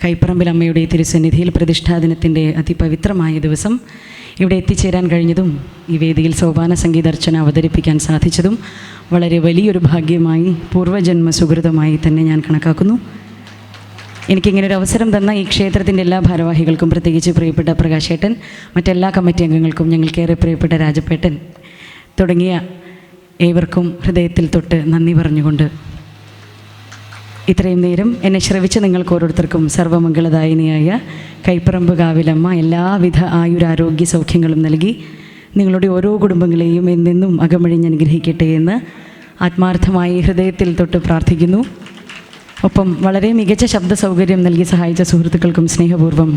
കൈപ്പറമ്പിൽ അമ്മയുടെ തിരുസന്നിധിയിൽ പ്രതിഷ്ഠാദിനത്തിൻ്റെ അതിപവിത്രമായ ദിവസം ഇവിടെ എത്തിച്ചേരാൻ കഴിഞ്ഞതും ഈ വേദിയിൽ സോപാന സംഗീതാർച്ചന അവതരിപ്പിക്കാൻ സാധിച്ചതും വളരെ വലിയൊരു ഭാഗ്യമായി പൂർവ്വജന്മ സുഹൃതമായി തന്നെ ഞാൻ കണക്കാക്കുന്നു. എനിക്കിങ്ങനൊരു അവസരം തന്ന ഈ ക്ഷേത്രത്തിൻ്റെ എല്ലാ ഭാരവാഹികൾക്കും, പ്രത്യേകിച്ച് പ്രിയപ്പെട്ട പ്രകാശേട്ടൻ, മറ്റെല്ലാ കമ്മിറ്റി അംഗങ്ങൾക്കും, ഞങ്ങൾക്കേറെ പ്രിയപ്പെട്ട രാജപ്പേട്ടൻ തുടങ്ങിയ ഏവർക്കും ഹൃദയത്തിൽ തൊട്ട് നന്ദി പറഞ്ഞുകൊണ്ട് ഇത്രയും നേരം എന്നെ ശ്രവിച്ച നിങ്ങൾക്ക് ഓരോരുത്തർക്കും സർവ്വമംഗളദായിനിയായ കൈപ്പറമ്പ് കാവിലമ്മ എല്ലാവിധ ആയുരാരോഗ്യ സൗഖ്യങ്ങളും നൽകി നിങ്ങളുടെ ഓരോ കുടുംബങ്ങളെയും എന്നെന്നും അകമഴിഞ്ഞ് അനുഗ്രഹിക്കട്ടെ എന്ന് ആത്മാർത്ഥമായി ഹൃദയത്തിൽ തൊട്ട് പ്രാർത്ഥിക്കുന്നു. ഒപ്പം വളരെ മികച്ച ശബ്ദ സൗകര്യം നൽകി സഹായിച്ച സുഹൃത്തുക്കൾക്കും സ്നേഹപൂർവ്വം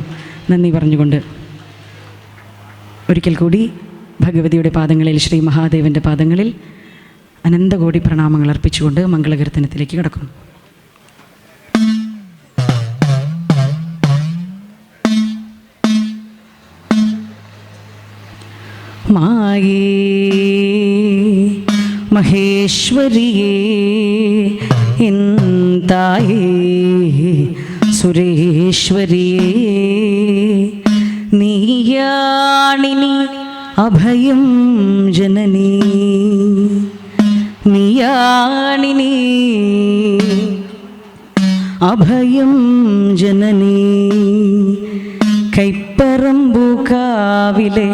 നന്ദി പറഞ്ഞുകൊണ്ട് ഒരിക്കൽ കൂടി ഭഗവതിയുടെ പാദങ്ങളിൽ, ശ്രീ മഹാദേവൻ്റെ പാദങ്ങളിൽ അനന്തകോടി പ്രണാമങ്ങൾ അർപ്പിച്ചുകൊണ്ട് മംഗളകീർത്തനത്തിലേക്ക് കടക്കുന്നു. മായേ മഹേശ്വരിയേ തായേ സുരേശ്വരിയേ നീയാണിനി അഭയം ജനനീ, നീയാണിനി അഭയം ജനനീ, കൈപ്പറമ്പുകാവിലെ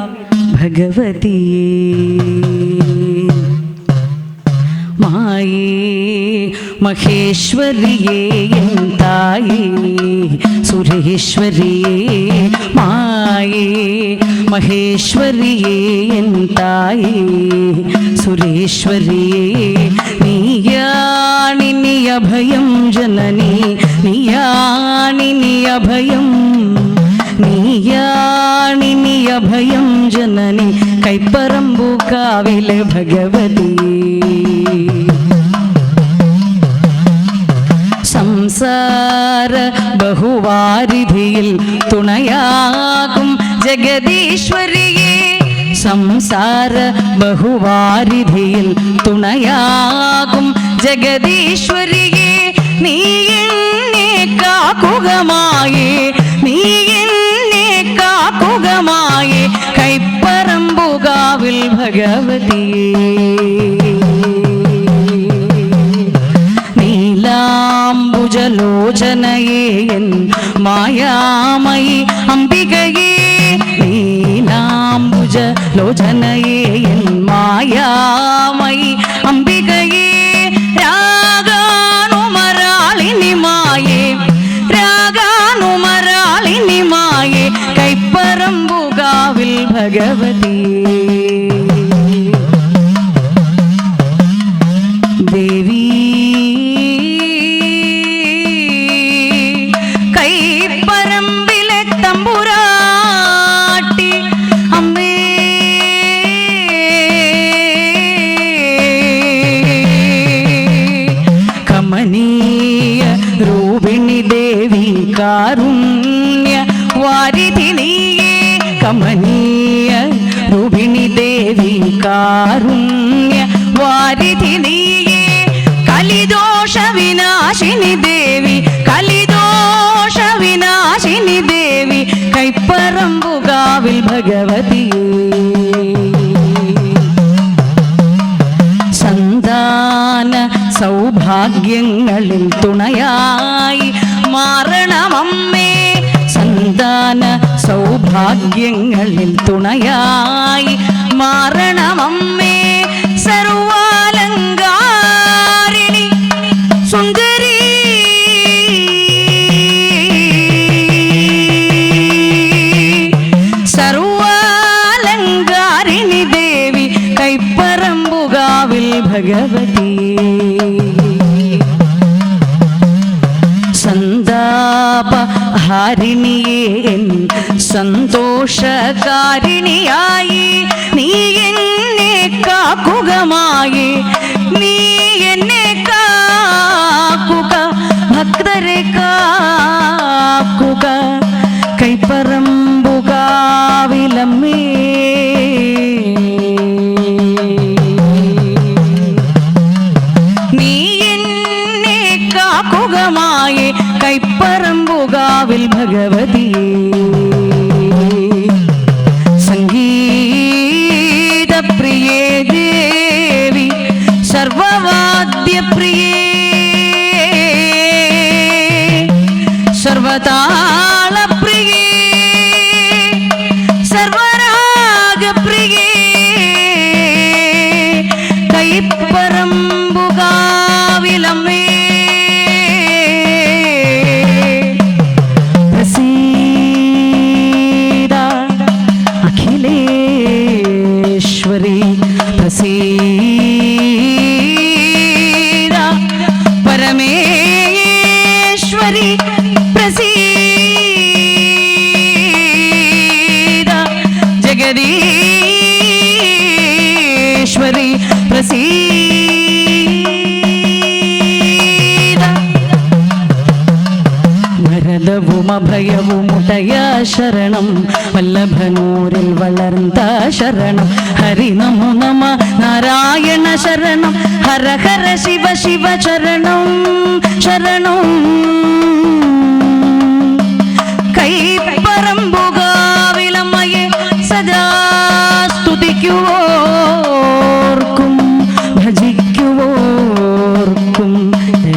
ഭഗവതിയേ മായേ മഹേശ്വരിയേ തായേ സുരേശ്വരിയേ മായേ മഹേശ്വരിയേ തായേ സുരേശ്വരിയേ നീയാണിനി അഭയം ജനനീ, നീയാണിനി അഭയം, നീയാണിനി അഭയം ജനനി, കൈപ്പറമ്പുകാവിലെ ഭഗവതി. സംസാര ബഹുവാരിധിയിൽ തുണയാകും ജഗദീശ്വരിയേ, സംസാര ബഹുവാരിധിയിൽ തുണയാകും ജഗദീശ്വരിയേ നീ എന്നെ കാക്കുകമായേ, നീ എന്നെ കാക്കുകമായേ കൈപ്പറമ്പുകാവിൽ ഭഗവതിയേ. നീലാംബുജലോചനയേ എൻ മായാമയി അംബികയേ, നീലാംബുജലോചനയേ എൻ മായാമയി അംബികയേ രാഗാനുമരാളിനി മായേ, രാഗാനുമരാളിനി മായേ കൈപ്പറമ്പുകാവിൽ ഭഗവതി. ദേവി കൈപ്പറമ്പിലെ തമ്പുരാട്ടി അമ്മേ, കമനീയ രൂപിണി ദേവി കാരുണ്യ വാരിധി നീയേ, കമനീയ രൂപിണി ദേവി കാരുണ്യ വാരിധി നീയേ കലിദോഷ വിനാശിനി ദേവി, കലിദോഷ വിനാശിനി ദേവി കൈപ്പറമ്പുകാവിൽ ഭഗവതിയേ. സന്താന സൗഭാഗ്യങ്ങളിൽ തുണയായി മാറണമമ്മേ, സന്താന സൗഭാഗ്യങ്ങളിൽ തുണയായി മാറണമമ്മേ സർവാലങ്കാരിണി സുന്ദരി, സർവാലങ്കാരിണി ദേവി കൈപ്പറമ്പുകാവിൽ ഭഗവതിയേ. സന്താപഹാരിണിയേ സന്തോഷകാരിണിയായി നീ എന്നെ കാക്കുകമായേ, നീ എന്നെ കാക്കുക, ഭക്തരെ കാക്കുക കൈപ്പറമ്പുകാവിലമ്മേ. നീ എന്നെ കാക്കുകമായേ കൈപ്പറമ്പുകാവിൽ കാവിൽ ഭഗവതിയേ സംഗീതപ്രിയേ ദേവി സർവവാദ്യപ്രിയേ സർവതാളപ്രിയേ സർവരാഗപ്രിയേ കൈപ്പറമ്പുകാവിലമ്മേ പ്രസീദ അഖിലേശ്വരി പ്രസീദ പരമേശ്വരി പ്രസീദ ജഗദീശ്വരി പ്രസീദ വരദവും അഭയവും ഉടയാ ശരണം വല്ലഭനൂരിൽ വളർന്ന ശരണം ഹരി നമോ നമ നാരായണ ശരണം ഹര ഹര ശിവ ശിവ ശരണം ശരണം കൈപ്പറമ്പുകാവിലമ്മയെ സദാ സ്തുതിക്കുവോർക്കും ഭജിക്കുവോർക്കും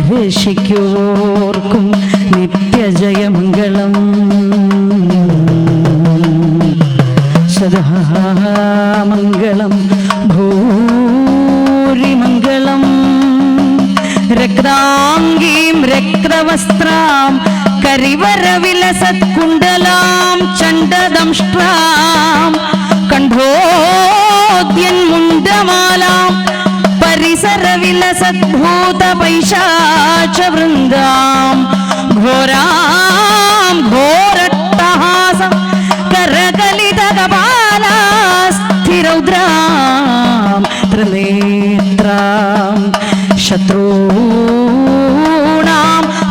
ദർശിക്കുവോർക്കും നിത്യജയമംഗളം സദാമംഗളം ഭൂരിമംഗളം രക്താംഗീം രക്തവസ്ത്രാം കരിവരവിലസത്കുണ്ടലാം ചണ്ഡദംഷ്ട്രാം കണ്ഠോദ്യന്മുണ്ഡമാലാം പരിസരവിലസദ്ഭൂതപൈശാചവൃന്ദാം ഘോരാം ഘോരട്ടഹാസം കരകലിതകപാലാസ്ഥിരൗദ്രാം ത്രിനേത്രാം ശത്രൂണാം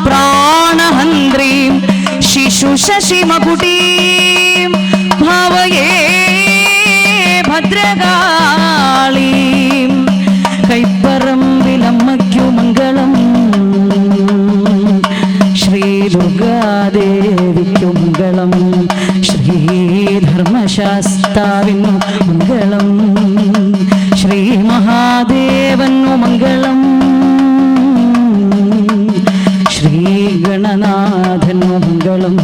പ്രാണഹന്ത്രീം ശിശുശശിമകുടീം ഭാവയേ ഭദ്രകാളീം കൈപ്പറമ്പിലമ്മയ്ക്കു മംഗളം ശ്രീദുർഗാദേവിക്കു മംഗളം ശ്രീധർമ്മശാസ്താവിനു മംഗളം ശ്രീ മഹാദേവനു മംഗളം ശ്രീഗണനാഥനു മംഗളം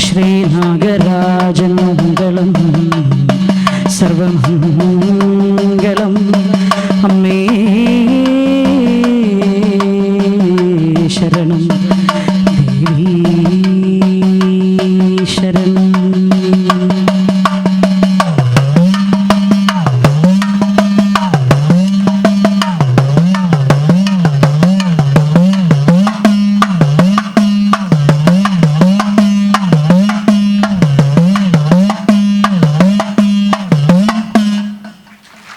ശ്രീനാഗരാജനു മംഗളം സർവം